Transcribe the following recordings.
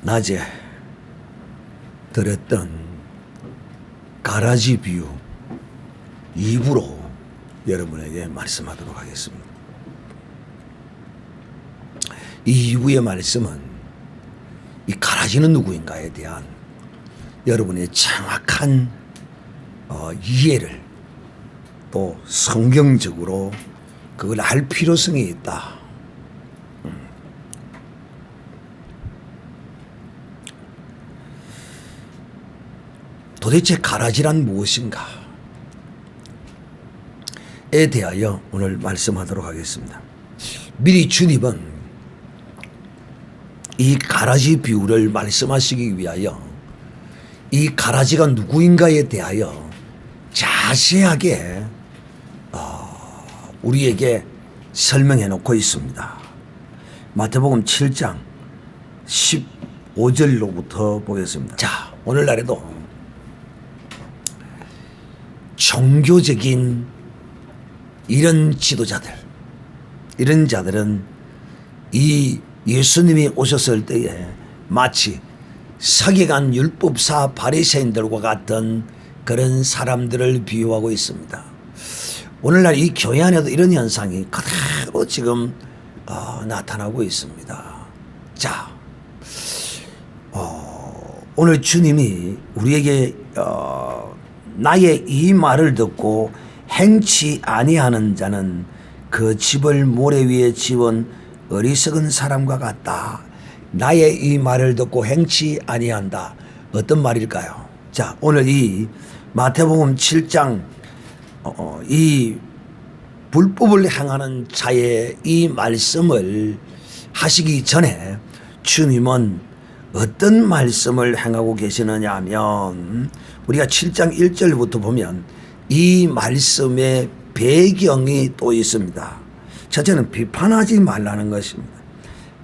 낮에 드렸던 가라지 비유 2부로 여러분에게 말씀하도록 하겠습니다. 이 2부의 말씀은 이 가라지는 누구인가에 대한 여러분의 정확한 이해를 또 성경적으로 그걸 알 필요성이 있다. 도대체 가라지란 무엇인가에 대하여 오늘 말씀하도록 하겠습니다. 미리 주님은 이 가라지 비유를 말씀하시기 위하여 이 가라지가 누구인가에 대하여 자세하게 우리에게 설명해 놓고 있습니다. 마태복음 7장 15절로부터 보겠습니다. 자, 오늘날에도 종교적인 이런 지도자들, 이런 자들은 이 예수님이 오셨을 때에 마치 서기관 율법사 바리새인들과 같은 그런 사람들을 비유하고 있습니다. 오늘날 이 교회 안에도 이런 현상이 그대로 지금 나타나고 있습니다. 자, 오늘 주님이 우리에게 나의 이 말을 듣고 행치 아니하는 자는 그 집을 모래 위에 지은 어리석은 사람과 같다. 나의 이 말을 듣고 행치 아니한다. 어떤 말일까요? 자, 오늘 이 마태복음 7장 이 불법을 행하는 자의 이 말씀을 하시기 전에 주님은 어떤 말씀을 행하고 계시느냐 하면 우리가 7장 1절부터 보면 이 말씀의 배경이 또 있습니다. 첫째는 비판하지 말라는 것입니다.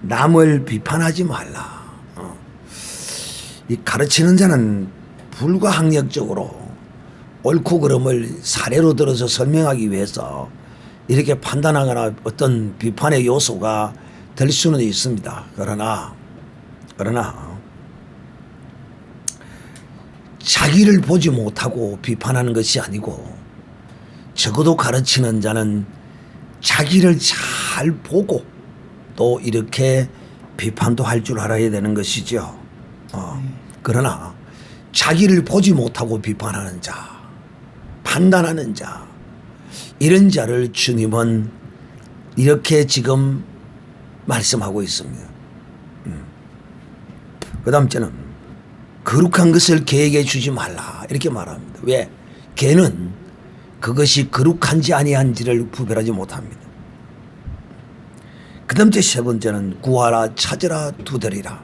남을 비판하지 말라. 이 가르치는 자는 불가항력적으로 옳고 그름을 사례로 들어서 설명하기 위해서 이렇게 판단하거나 어떤 비판의 요소가 될 수는 있습니다. 그러나 자기를 보지 못하고 비판하는 것이 아니고 적어도 가르치는 자는 자기를 잘 보고 또 이렇게 비판도 할 줄 알아야 되는 것이죠. 그러나 자기를 보지 못하고 비판하는 자, 판단하는 자, 이런 자를 주님은 이렇게 지금 말씀하고 있습니다. 그 다음 때는 거룩한 것을 개에게 주지 말라 이렇게 말합니다. 왜? 개는 그것이 거룩한지 아니한지를 구별하지 못합니다. 그 다음 세 번째는 구하라 찾으라 두드리라.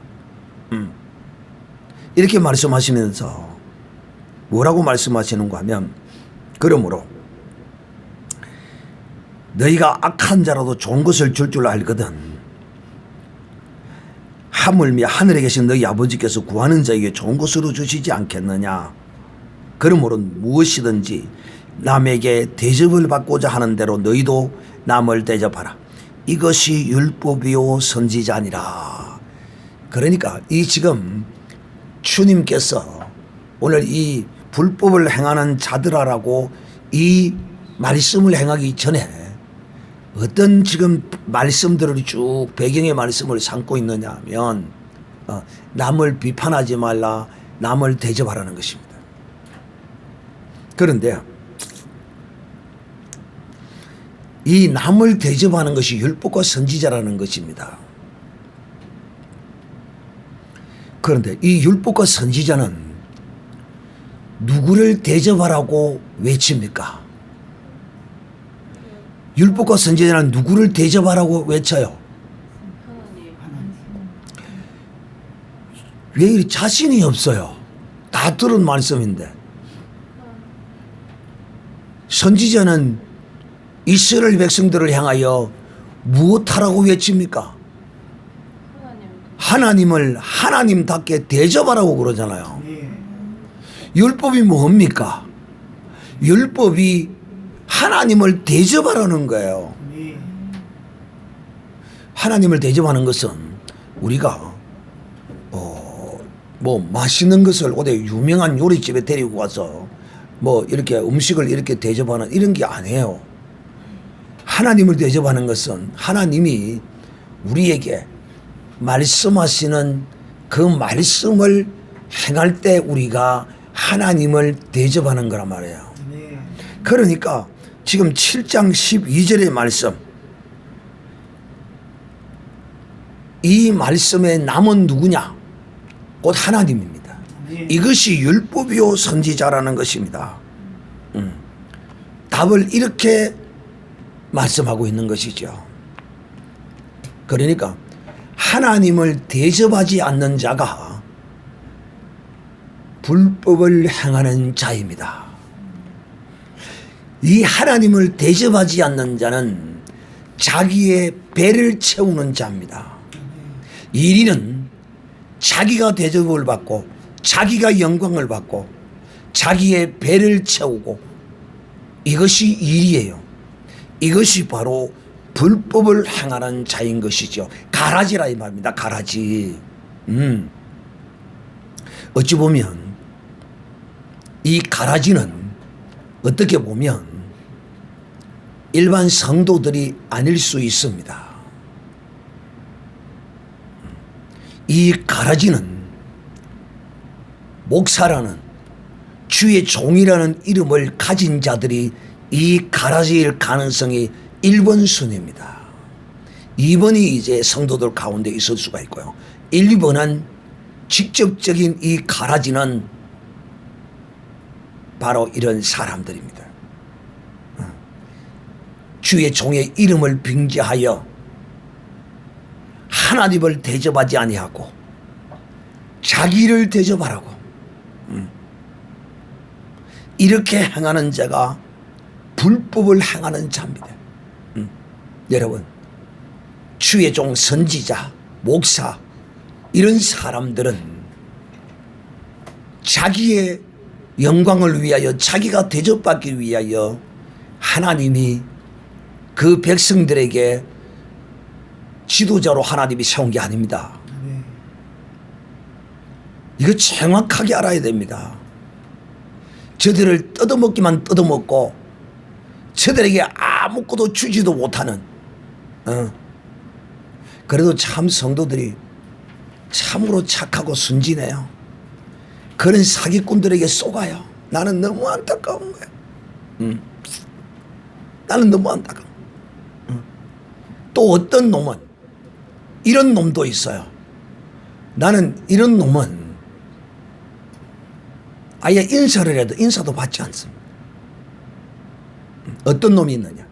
이렇게 말씀하시면서 뭐라고 말씀하시는가 하면 그러므로 너희가 악한 자라도 좋은 것을 줄 줄 알거든 하물며 하늘에 계신 너희 아버지께서 구하는 자에게 좋은 것으로 주시지 않겠느냐. 그러므로 무엇이든지 남에게 대접을 받고자 하는 대로 너희도 남을 대접하라. 이것이 율법이요 선지자니라. 그러니까 이 지금 주님께서 오늘 이 불법을 행하는 자들아라고 이 말씀을 행하기 전에 어떤 지금 말씀들을 쭉 배경의 말씀을 삼고 있느냐 하면 남을 비판하지 말라, 남을 대접하라는 것입니다. 그런데 이 남을 대접하는 것이 율법과 선지자라는 것입니다. 그런데 이 율법과 선지자는 누구를 대접하라고 외칩니까? 율법과 선지자는 누구를 대접하라고 외쳐요? 왜 이리 자신이 없어요? 다 들은 말씀인데. 선지자는 이스라엘 백성들을 향하여 무엇하라고 외칩니까? 하나님을 하나님답게 대접하라고 그러잖아요. 율법이 뭡니까? 율법이 하나님을 대접하라는 거예요. 하나님을 대접하는 것은 우리가 뭐 맛있는 것을 어디 유명한 요리집에 데리고 가서 뭐 이렇게 음식을 이렇게 대접하는 이런 게 아니에요. 하나님을 대접하는 것은 하나님이 우리에게 말씀하시는 그 말씀을 행할 때 우리가 하나님을 대접하는 거란 말이에요. 그러니까 지금 7장 12절의 말씀, 이 말씀의 남은 누구냐? 곧 하나님입니다. 이것이 율법이요 선지자라는 것입니다. 답을 이렇게 말씀하고 있는 것이죠. 그러니까 하나님을 대접하지 않는 자가 불법을 행하는 자입니다. 이 하나님을 대접하지 않는 자는 자기의 배를 채우는 자입니다. 이리는 자기가 대접을 받고 자기가 영광을 받고 자기의 배를 채우고 이것이 일이에요. 이것이 바로 불법을 행하는 자인 것이죠. 가라지라 이 말입니다. 가라지. 어찌 보면 이 가라지는 어떻게 보면 일반 성도들이 아닐 수 있습니다. 이 가라지는 목사라는 주의 종이라는 이름을 가진 자들이 이 가라지일 가능성이 1번 순입니다. 2번이 이제 성도들 가운데 있을 수가 있고요. 1번은 직접적인 이 가라지는 바로 이런 사람들입니다. 주의 종의 이름을 빙자하여 하나님을 대접하지 아니하고 자기를 대접하라고 이렇게 행하는 자가 불법을 행하는 자입니다. 여러분, 주의 종 선지자, 목사 이런 사람들은 자기의 영광을 위하여 자기가 대접받기 위하여 하나님이 그 백성들에게 지도자로 하나님이 세운 게 아닙니다. 이거 정확하게 알아야 됩니다. 저들을 뜯어먹기만 뜯어먹고 저들에게 아무것도 주지도 못하는 그래도 참 성도들이 참으로 착하고 순진해요. 그런 사기꾼들에게 속아요. 나는 너무 안타까운 거야. 나는 너무 안타까워. 또 어떤 놈은 이런 놈도 있어요. 나는 이런 놈은 아예 인사를 해도 인사도 받지 않습니다. 어떤 놈이 있느냐?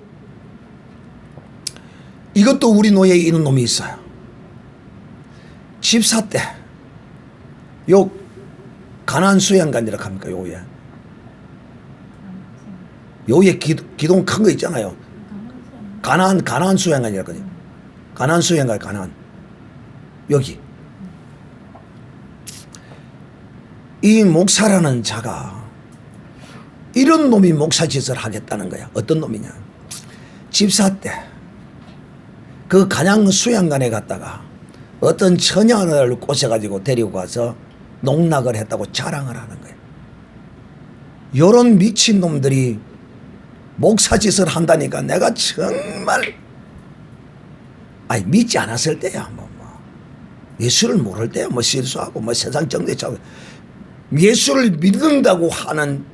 이것도 우리 노예에 있는 놈이 있어요. 집사 때 요 가나안 수양관이라고 합니까? 요에 기둥 큰 거 있잖아요. 가나안 수양관이라고 하거든요. 가나안 수양관, 가나안. 여기. 이 목사라는 자가 이런 놈이 목사 짓을 하겠다는 거야. 어떤 놈이냐? 집사 때 그 간양 수양관에 갔다가 어떤 처녀를 꼬셔가지고 데리고 가서 농락을 했다고 자랑을 하는 거예요. 요런 미친 놈들이 목사 짓을 한다니까 내가 정말 믿지 않았을 때야 뭐 예수를 모를 때야 뭐 실수하고 뭐 세상 정대차고 예수를 믿는다고 하는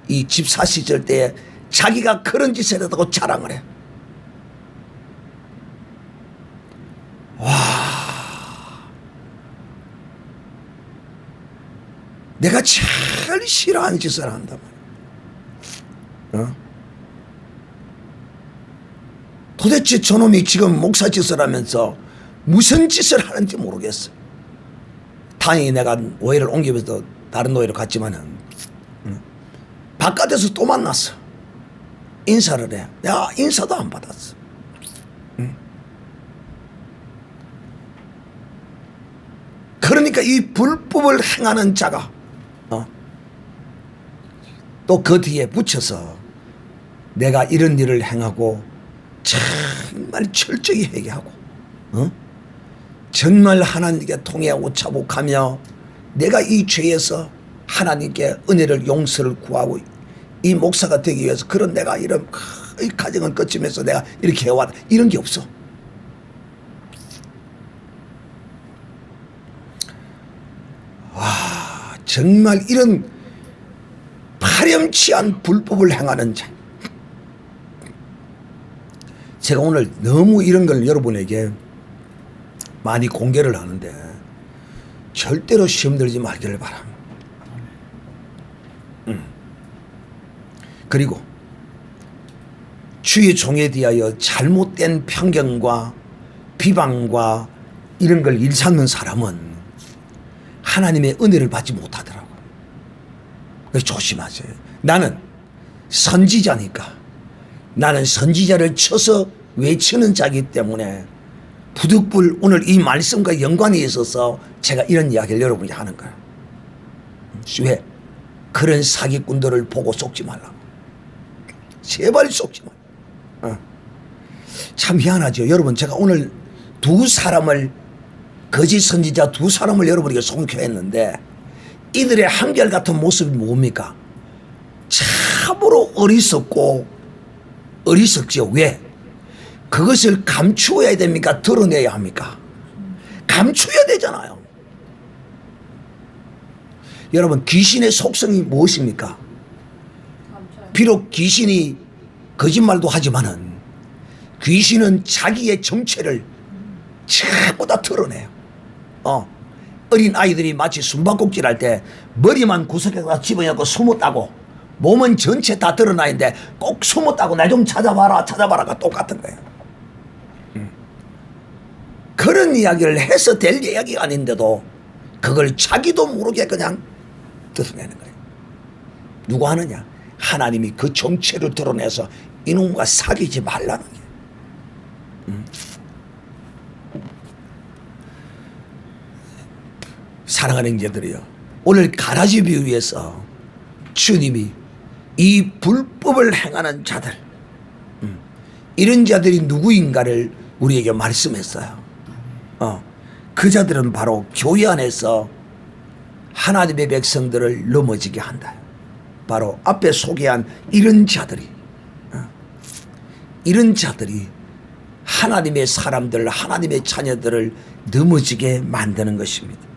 이 집사 시절 때에 자기가 그런 짓을 했다고 자랑을 해. 와, 내가 제일 싫어하는 짓을 한단 말이야. 도대체 저놈이 지금 목사 짓을 하면서 무슨 짓을 하는지 모르겠어. 다행히 내가 노예를 옮기면서 다른 노예로 갔지만은 바깥에서 또 만났어. 인사를 해. 내가 인사도 안 받았어. 그러니까 이 불법을 행하는 자가 또 그 뒤에 붙여서 내가 이런 일을 행하고 정말 철저히 회개하고 정말 하나님께 통해 오차복하며 내가 이 죄에서 하나님께 은혜를 용서를 구하고 이 목사가 되기 위해서 그런 내가 이런 이 가정을 거치면서 내가 이렇게 해왔다 이런 게 없어. 와, 정말 이런 파렴치한 불법을 행하는 자. 제가 오늘 너무 이런 걸 여러분에게 많이 공개를 하는데 절대로 시험 들지 말기를 바랍니다. 그리고 주의 종에 대하여 잘못된 편견과 비방과 이런 걸 일삼는 사람은 하나님의 은혜를 받지 못하더라고요. 그래서 조심하세요. 나는 선지자니까, 나는 선지자를 쳐서 외치는 자이기 때문에 부득불 오늘 이 말씀과 연관이 있어서 제가 이런 이야기를 여러분이 하는 거예요. 왜? 그런 사기꾼들을 보고 속지 말라고. 제발 속지 말라고. 참 희한하죠. 여러분, 제가 오늘 두 사람을, 거짓 선지자 두 사람을 여러분에게 송교했는데 이들의 한결같은 모습이 뭡니까? 참으로 어리석고 어리석죠. 왜? 그것을 감추어야 됩니까? 드러내야 합니까? 감추어야 되잖아요. 여러분, 귀신의 속성이 무엇입니까? 비록 귀신이 거짓말도 하지만은 귀신은 자기의 정체를 전부 다 드러내요. 어린 아이들이 마치 숨바꼭질 할 때 머리만 구석에다 집어넣고 숨었다고 몸은 전체 다 드러나 있는데 꼭 숨었다고 나 좀 찾아봐라 찾아봐라가 똑같은 거예요. 그런 이야기를 해서 될 이야기가 아닌데도 그걸 자기도 모르게 그냥 드러내는 거예요. 누가 하느냐? 하나님이 그 정체를 드러내서 이놈과 사귀지 말라는 거예요. 사랑하는 형제들이요, 오늘 가라지 비유에서 주님이 이 불법을 행하는 자들, 이런 자들이 누구인가를 우리에게 말씀했어요. 그 자들은 바로 교회 안에서 하나님의 백성들을 넘어지게 한다. 바로 앞에 소개한 이런 자들이, 이런 자들이 하나님의 사람들, 하나님의 자녀들을 넘어지게 만드는 것입니다.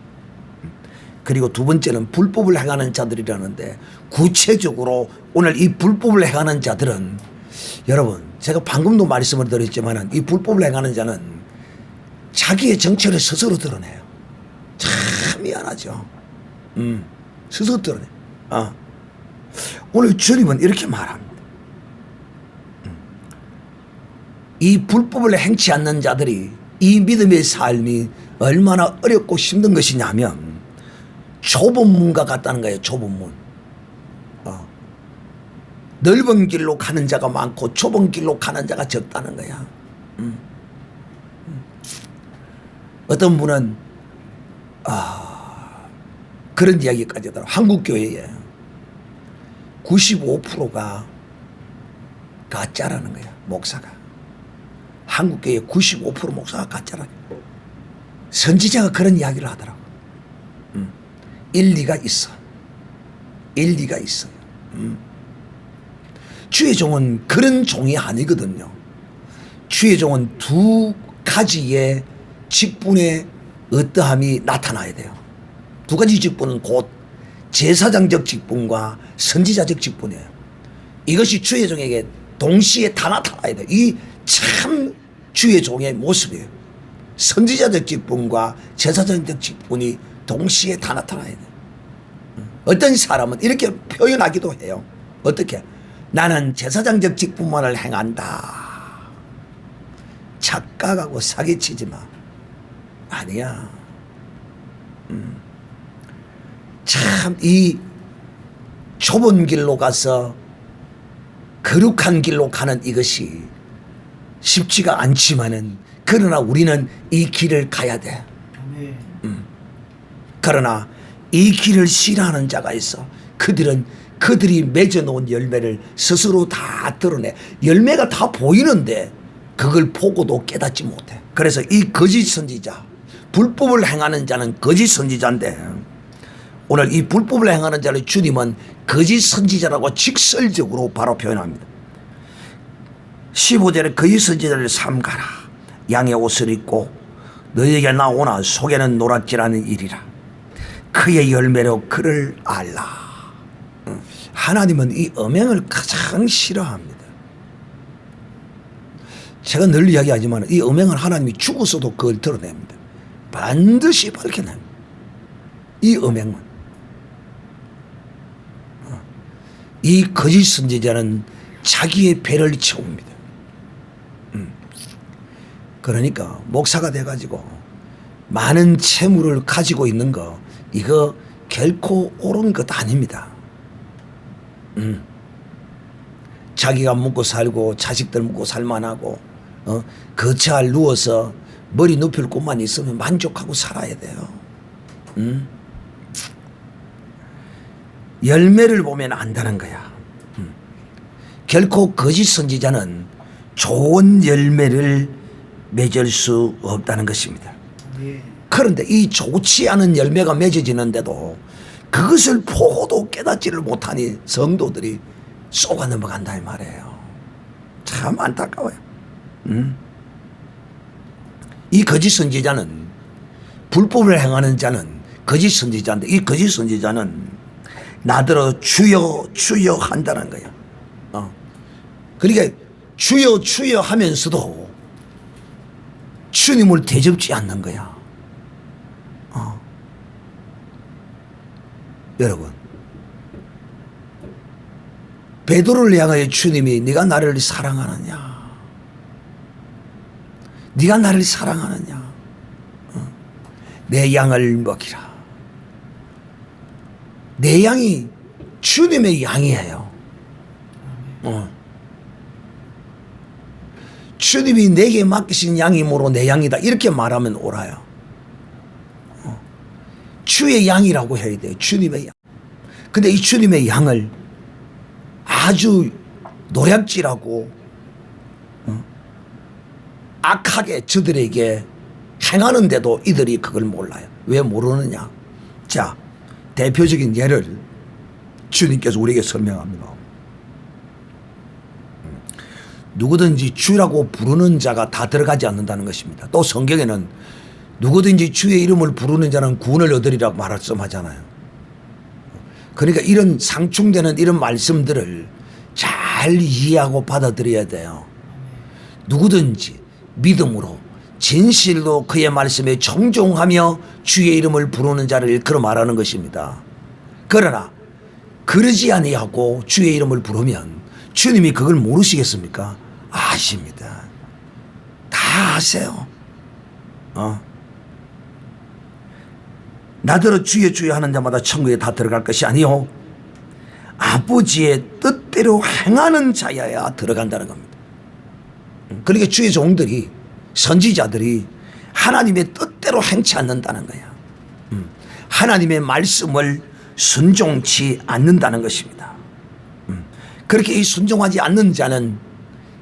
그리고 두 번째는 불법을 행하는 자들이라는데, 구체적으로 오늘 이 불법을 행하는 자들은, 여러분, 제가 방금도 말씀을 드렸지만 이 불법을 행하는 자는 자기의 정체를 스스로 드러내요. 참 미안하죠. 스스로 드러내요. 오늘 주님은 이렇게 말합니다. 이 불법을 행치 않는 자들이 이 믿음의 삶이 얼마나 어렵고 힘든 것이냐면 좁은 문과 같다는 거예요. 좁은 문. 넓은 길로 가는 자가 많고 좁은 길로 가는 자가 적다는 거야. 어떤 분은 그런 이야기까지 하더라고요. 한국교회에 95%가 가짜라는 거야. 목사가. 한국교회 95% 목사가 가짜라는 거야. 선지자가 그런 이야기를 하더라고. 일리가 있어. 일리가 있어요. 주의 종은 그런 종이 아니거든요. 주의 종은 두 가지의 직분의 어떠함이 나타나야 돼요. 두 가지 직분은 곧 제사장적 직분과 선지자적 직분이에요. 이것이 주의 종에게 동시에 다 나타나야 돼요. 이 참 주의 종의 모습이에요. 선지자적 직분과 제사장적 직분이 동시에 다 나타나야 돼요. 어떤 사람은 이렇게 표현하기도 해요. 어떻게? 나는 제사장적 직분만을 행한다. 착각하고 사기치지 마. 아니야. 참 이 좁은 길로 가서 거룩한 길로 가는 이것이 쉽지가 않지만은, 그러나 우리는 이 길을 가야 돼. 그러나 이 길을 싫어하는 자가 있어. 그들이 맺어놓은 열매를 스스로 다 드러내. 열매가 다 보이는데 그걸 보고도 깨닫지 못해. 그래서 이 거짓 선지자, 불법을 행하는 자는 거짓 선지자인데 오늘 이 불법을 행하는 자를 주님은 거짓 선지자라고 직설적으로 바로 표현합니다. 15절에 거짓 선지자를 삼가라. 양의 옷을 입고 너희에게 나오나 속에는 노랗지라는 일이라. 그의 열매로 그를 알라. 하나님은 이 음행을 가장 싫어합니다. 제가 늘 이야기하지만 이 음행을 하나님이 죽어서도 그걸 드러냅니다. 반드시 밝혀냅니다. 이 음행은. 이 거짓 선지자는 자기의 배를 채웁니다. 그러니까 목사가 돼가지고 많은 채무를 가지고 있는 거 이거 결코 옳은 것 아닙니다. 자기가 먹고 살고 자식들 먹고 살만하고 거처할 누워서 머리 눕힐 곳만 있으면 만족하고 살아야 돼요. 열매를 보면 안다는 거야. 결코 거짓 선지자는 좋은 열매를 맺을 수 없다는 것입니다. 그런데 이 좋지 않은 열매가 맺어지는데도 그것을 보고도 깨닫지를 못하니 성도들이 쏘가 넘어간다 이 말이에요. 참 안타까워요. 이 거짓 선지자는 불법을 행하는 자는 거짓 선지자인데 이 거짓 선지자는 나더러 주여 주여 한다는 거야. 그러니까 주여 주여 하면서도 주님을 대접지 않는 거야. 여러분, 베드로를 향하여 주님이 네가 나를 사랑하느냐? 네가 나를 사랑하느냐? 내 양을 먹이라. 내 양이 주님의 양이에요. 주님이 내게 맡기신 양이므로 내 양이다 이렇게 말하면 옳아요. 주의 양이라고 해야 돼요. 주님의 양. 근데 이 주님의 양을 아주 노략질하고 악하게 저들에게 행하는데도 이들이 그걸 몰라요. 왜 모르느냐? 자, 대표적인 예를 주님께서 우리에게 설명합니다. 누구든지 주라고 부르는 자가 다 들어가지 않는다는 것입니다. 또 성경에는 누구든지 주의 이름을 부르는 자는 구원을 얻으리라고 말씀하잖아요. 그러니까 이런 상충되는 이런 말씀들을 잘 이해하고 받아들여야 돼요. 누구든지 믿음으로 진실로 그의 말씀에 정종하며 주의 이름을 부르는 자를 일컬어 말하는 것입니다. 그러나 그러지 아니하고 주의 이름을 부르면 주님이 그걸 모르시겠습니까? 아십니다. 다 아세요. 나더러 주여 주여 하는 자마다 천국에 다 들어갈 것이 아니요 아버지의 뜻대로 행하는 자여야 들어간다는 겁니다. 그러니까 주의 종들이 선지자들이 하나님의 뜻대로 행치 않는다는 거야. 하나님의 말씀을 순종치 않는다는 것입니다. 그렇게 이 순종하지 않는 자는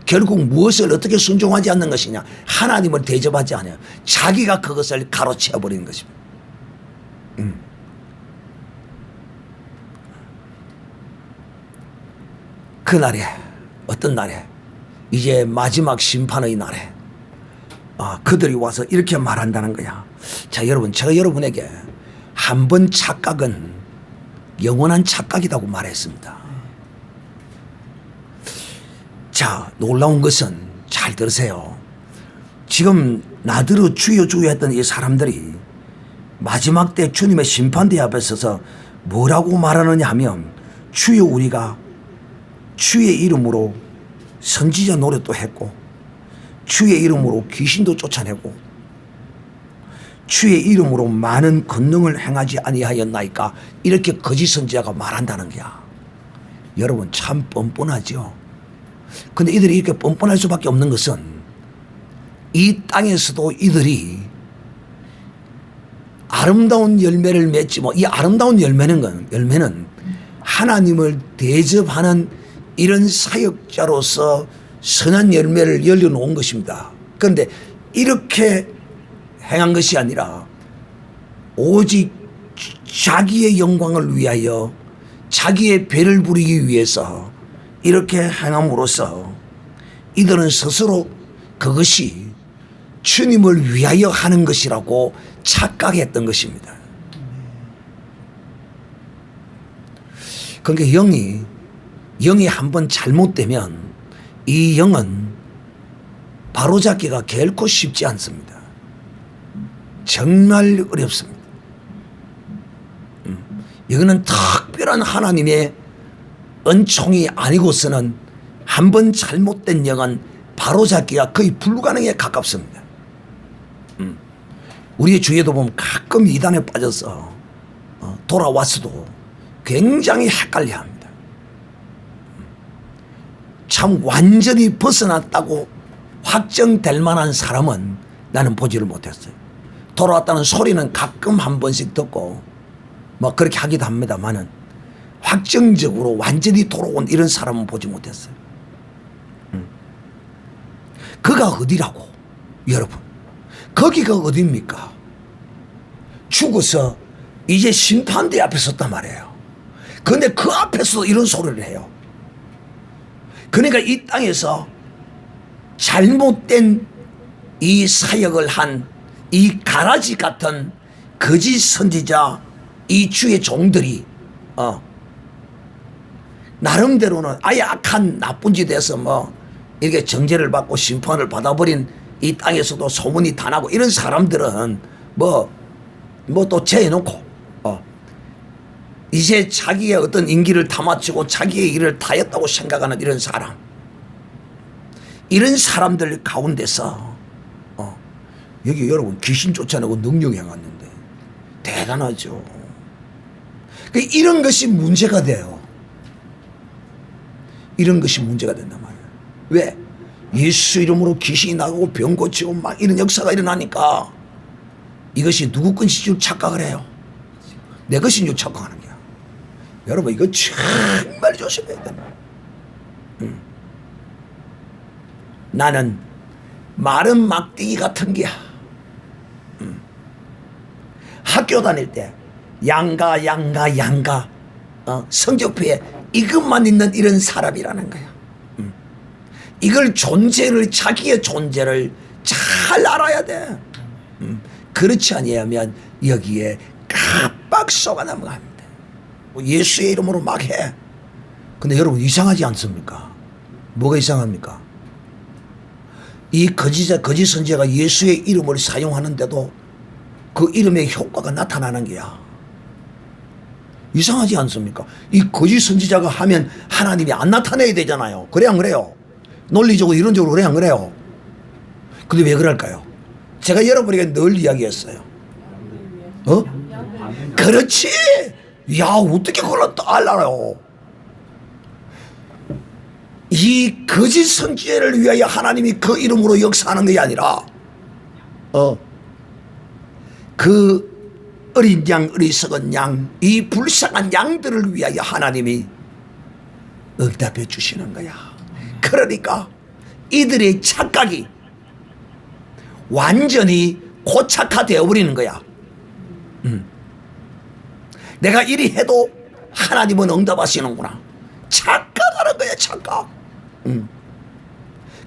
결국 무엇을 어떻게 순종하지 않는 것이냐? 하나님을 대접하지 않아요. 자기가 그것을 가로채버리는 것입니다. 그날에 어떤 날에 이제 마지막 심판의 날에 그들이 와서 이렇게 말한다는 거야. 자, 여러분, 제가 여러분에게 한 번 착각은 영원한 착각이라고 말했습니다. 자, 놀라운 것은 잘 들으세요. 지금 나더러 주여 주여 했던 이 사람들이 마지막 때 주님의 심판대 앞에 서서 뭐라고 말하느냐 하면 주여 우리가 주의 이름으로 선지자 노릇도 했고 주의 이름으로 귀신도 쫓아내고 주의 이름으로 많은 권능을 행하지 아니하였나이까 이렇게 거짓 선지자가 말한다는 거야. 여러분 참 뻔뻔하죠. 근데 이들이 이렇게 뻔뻔할 수밖에 없는 것은 이 땅에서도 이들이 아름다운 열매를 맺지 이 아름다운 열매는 하나님을 대접하는 이런 사역자로서 선한 열매를 열려놓은 것입니다. 그런데 이렇게 행한 것이 아니라 오직 자기의 영광을 위하여 자기의 배를 부리기 위해서 이렇게 행함으로써 이들은 스스로 그것이 주님을 위하여 하는 것이라고 착각했던 것입니다. 그러니까 영이 한번 잘못되면 이 영은 바로잡기가 결코 쉽지 않습니다. 정말 어렵습니다. 이거는 특별한 하나님의 은총이 아니고서는 한번 잘못된 영은 바로잡기가 거의 불가능에 가깝습니다. 우리의 주위에도 보면 가끔 이단에 빠져서 돌아왔어도 굉장히 헷갈려합니다. 참 완전히 벗어났다고 확정될 만한 사람은 나는 보지를 못했어요. 돌아왔다는 소리는 가끔 한 번씩 듣고 뭐 그렇게 하기도 합니다만은 확정적으로 완전히 돌아온 이런 사람은 보지 못했어요. 그가 어디라고? 여러분, 거기가 어디입니까? 죽어서 이제 심판대 앞에 섰단 말이에요. 그런데 그 앞에서 이런 소리를 해요. 그러니까 이 땅에서 잘못된 이 사역을 한 이 가라지 같은 거짓 선지자 이 주의 종들이 나름대로는 아예 악한 나쁜 짓 해서 뭐 이렇게 정죄를 받고 심판을 받아버린 이 땅에서도 소문이 다 나고 이런 사람들은 뭐 또 재해놓고 이제 자기의 어떤 인기를 다 마치고 자기의 일을 다 했다고 생각하는 이런 사람, 이런 사람들 가운데서 여기 여러분 귀신 쫓아내고 능력 행했는데 대단하죠. 이런 것이 문제가 돼요. 이런 것이 문제가 된단 말이에요. 왜? 예수 이름으로 귀신이 나가고 병 고치고 막 이런 역사가 일어나니까 이것이 누구 것인 줄 착각을 해요. 내 것인 줄 착각하는 거야. 여러분 이거 정말 조심해야 돼. 나는 마른 막대기 같은 게야. 학교 다닐 때 양가 성적표에 이것만 있는 이런 사람이라는 거야. 이걸 자기의 존재를 잘 알아야 돼. 그렇지 아니하면 여기에 깜빡 속아 넘어갑니다. 예수의 이름으로 막 해. 근데 여러분 이상하지 않습니까? 뭐가 이상합니까? 이 거짓 선지자가 예수의 이름을 사용하는데도 그 이름의 효과가 나타나는 거야. 이상하지 않습니까? 이 거짓 선지자가 하면 하나님이 안 나타내야 되잖아요. 그래 안 그래요? 논리적으로 이론적으로 그래 안 그래요? 근데 왜 그럴까요? 제가 여러분에게 늘 이야기했어요. 그렇지. 야, 어떻게 그걸 또 알아요? 이 거짓 선지자를 위하여 하나님이 그 이름으로 역사하는 것이 아니라 그 어린 양, 어리석은 양, 이 불쌍한 양들을 위하여 하나님이 응답해 주시는 거야. 그러니까 이들의 착각이 완전히 고착화되어 버리는 거야. 내가 이리 해도 하나님은 응답하시는구나. 착각하는 거야, 착각.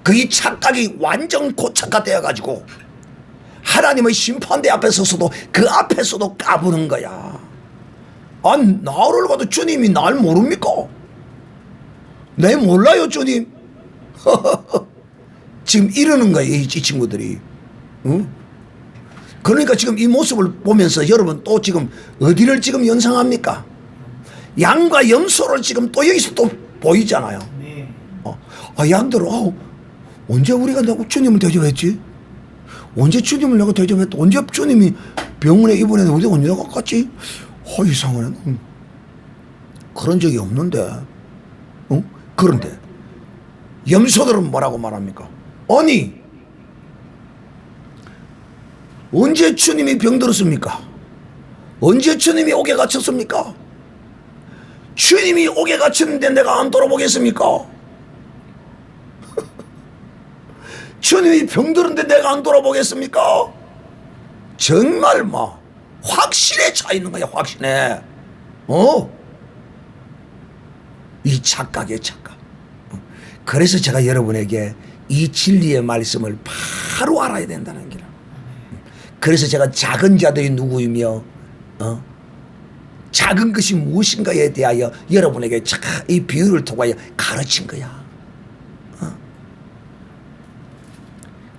그 이 착각이 완전 고착화되어 가지고 하나님의 심판대 앞에 서서도 그 앞에서도 까부는 거야. 아니, 나를 가도 주님이 날 모릅니까? 내 몰라요, 주님. 지금 이러는 거예요, 이 친구들이. 그러니까 지금 이 모습을 보면서 여러분 또 지금 어디를 지금 연상합니까? 양과 염소를 지금 또 여기서 또 보이잖아요. 양들은 언제 우리가 주님을 대접했지? 언제 주님을 내가 대접했다? 언제 주님이 병원에 입원했는데 우리가 언제 갔지? 이상하네. 그런 적이 없는데. 그런데 염소들은 뭐라고 말합니까? 아니, 언제 주님이 병들었습니까? 언제 주님이 옥에 갇혔습니까? 주님이 옥에 갇혔는데 내가 안 돌아보겠습니까? 주님이 병들었는데 내가 안 돌아보겠습니까? 정말 확신에 차 있는 거야. 확신에. 이 착각의 착각. 그래서 제가 여러분에게 이 진리의 말씀을 바로 알아야 된다는 거라. 그래서 제가 작은 자들이 누구이며 작은 것이 무엇인가에 대하여 여러분에게 이 비유를 통하여 가르친 거야.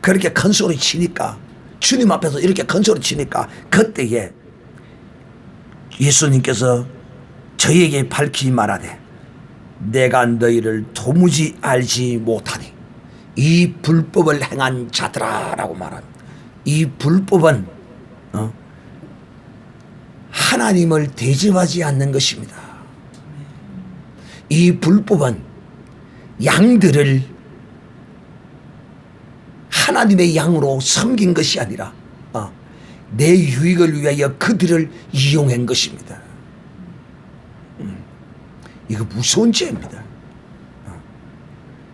그렇게 큰 소리 치니까, 주님 앞에서 이렇게 큰 소리 치니까 그때에 예수님께서 저희에게 밝히 말하되 내가 너희를 도무지 알지 못하니 이 불법을 행한 자들아 라고 말합니다. 이 불법은 하나님을 대접하지 않는 것입니다. 이 불법은 양들을 하나님의 양으로 섬긴 것이 아니라 내 유익을 위하여 그들을 이용한 것입니다. 이거 무서운 죄입니다.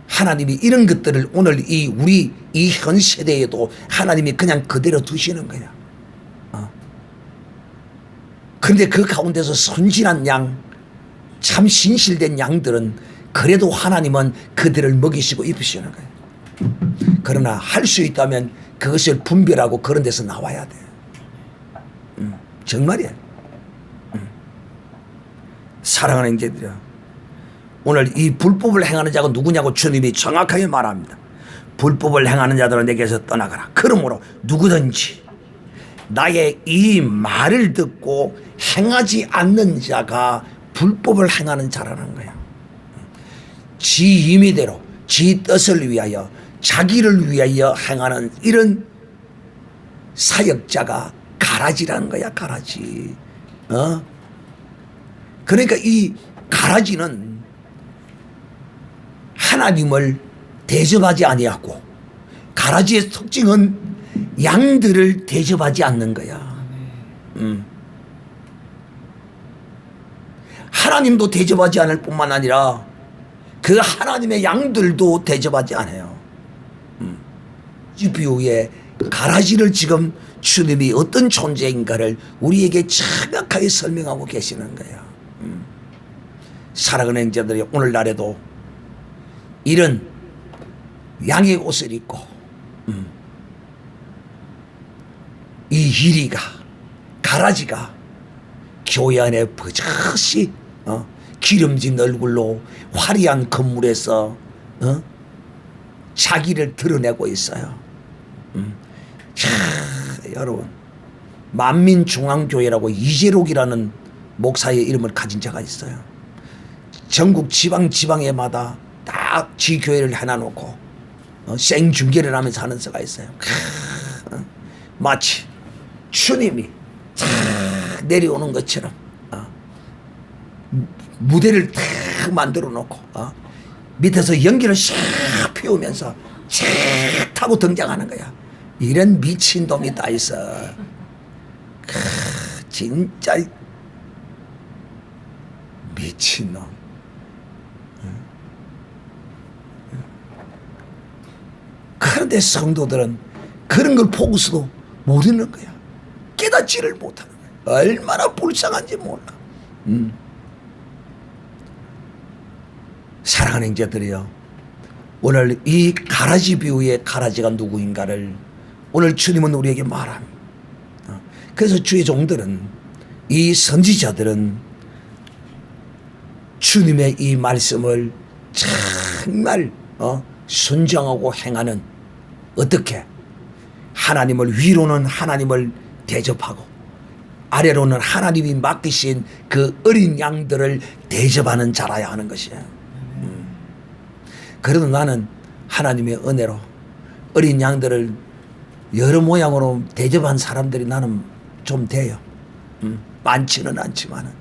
하나님이 이런 것들을 오늘 우리 이 현 세대에도 하나님이 그냥 그대로 두시는 거야. 그런데 그 가운데서 선진한 양, 참 신실된 양들은 그래도 하나님은 그들을 먹이시고 입히시는 거예요. 그러나 할 수 있다면 그것을 분별하고 그런 데서 나와야 돼. 정말이야. 사랑하는 형제들이야, 오늘 이 불법을 행하는 자가 누구냐고 주님이 정확하게 말합니다. 불법을 행하는 자들은 내게서 떠나가라. 그러므로 누구든지 나의 이 말을 듣고 행하지 않는 자가 불법을 행하는 자라는 거야. 지 임의대로 지 뜻을 위하여 자기를 위하여 행하는 이런 사역자가 가라지라는 거야. 가라지. 그러니까 이 가라지는 하나님을 대접하지 아니하고, 가라지의 특징은 양들을 대접하지 않는 거야. 하나님도 대접하지 않을 뿐만 아니라 그 하나님의 양들도 대접하지 않아요. 이 비유에 가라지를 지금 주님이 어떤 존재인가를 우리에게 정확하게 설명하고 계시는 거예요. 사랑하는 형제들이 오늘날에도 이런 양의 옷을 입고 이 이리가 가라지가 교회 안에 버젓이 기름진 얼굴로 화려한 건물에서 자기를 드러내고 있어요. 여러분, 만민중앙교회라고 이재록이라는 목사의 이름을 가진 자가 있어요. 전국 지방에마다 딱 지교회를 해놔놓고 생중계를 하면서 하는 자가 있어요. 마치 주님이 내려오는 것처럼 무대를 탁 만들어 놓고 밑에서 연기를 샥 피우면서 샥 타고 등장하는 거야. 이런 미친놈이 다 있어. 진짜 미친놈. 그런데 성도들은 그런 걸 보고서도 모르는 거야. 깨닫지를 못하는 거야. 얼마나 불쌍한지 몰라. 사랑하는 형제들이요, 오늘 이 가라지 비유의 가라지가 누구인가를 오늘 주님은 우리에게 말합니다. 그래서 주의 종들은, 이 선지자들은 주님의 이 말씀을 정말 순종하고 행하는, 어떻게 하나님을 위로는 하나님을 대접하고 아래로는 하나님이 맡기신 그 어린 양들을 대접하는 자라야 하는 것이에요. 그래도 나는 하나님의 은혜로 어린 양들을 여러 모양으로 대접한 사람들이 나는 좀 돼요. 많지는 않지만은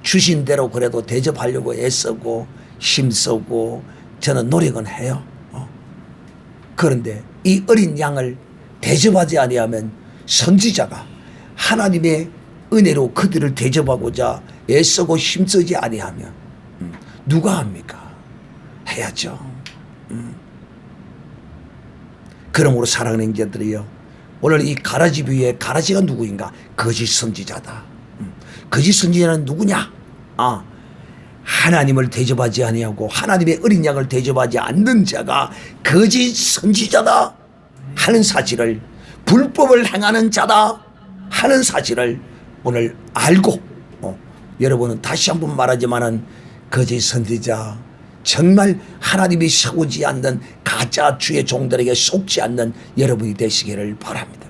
주신 대로 그래도 대접하려고 애쓰고 힘쓰고 저는 노력은 해요. 그런데 이 어린 양을 대접하지 아니하면 선지자가 하나님의 은혜로 그들을 대접하고자 애쓰고 힘쓰지 아니하면 누가 합니까? 해야죠. 그러므로 사랑하는 형제들이요, 오늘 이 가라지 뷰의 가라지가 누구인가? 거짓 선지자다. 거짓 선지자는 누구냐? 하나님을 대접하지 아니하고 하나님의 어린 양을 대접하지 않는 자가 거짓 선지자다 하는 사실을, 불법을 행하는 자다 하는 사실을 오늘 알고 여러분은 다시 한번 말하지만은 거짓 선지자, 정말 하나님이 세우지 않는 가짜 주의 종들에게 속지 않는 여러분이 되시기를 바랍니다.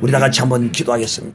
우리 다 같이 한번 기도하겠습니다.